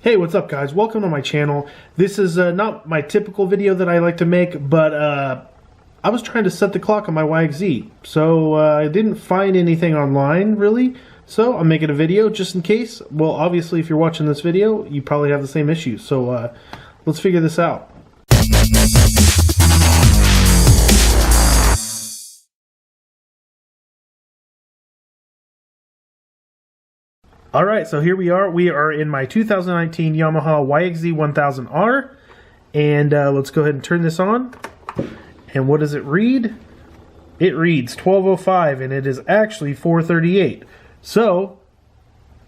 Hey, what's up guys? Welcome to my channel. This is not my typical video that I like to make, but I was trying to set the clock on my YXZ, so I didn't find anything online really, so I'm making a video just in case. Well, obviously if you're watching this video, you probably have the same issue, so let's figure this out. Alright, so here we are. We are in my 2019 Yamaha YXZ1000R. And let's go ahead and turn this on. And what does it read? It reads 12:05 and it is actually 4:38. So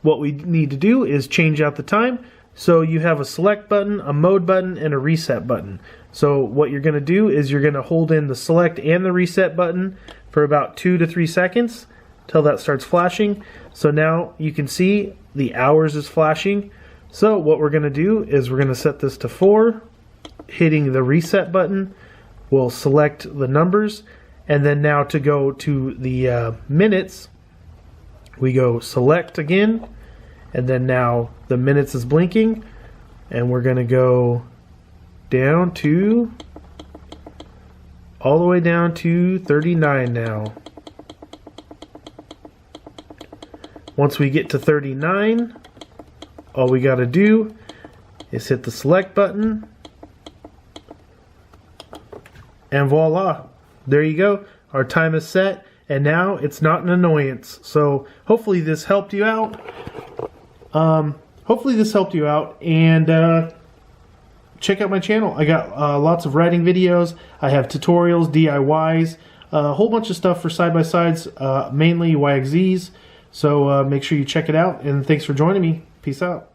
what we need to do is change out the time. So you have a select button, a mode button, and a reset button. So what you're going to do is you're going to hold in the select and the reset button for about 2 to 3 seconds till that starts flashing. So now you can see the hours is flashing. So what we're going to do is we're going to set this to 4. Hitting the reset button will select the numbers, and then now to go to the minutes, we go select again, and then now the minutes is blinking, and we're going to go down to all the way down to 39 now. Once we get to 39, all we got to do is hit the select button, and voila, there you go. Our time is set, and now it's not an annoyance. So hopefully this helped you out. And check out my channel. I got lots of riding videos. I have tutorials, DIYs, a whole bunch of stuff for side-by-sides, mainly YXZs. So make sure you check it out, and thanks for joining me. Peace out.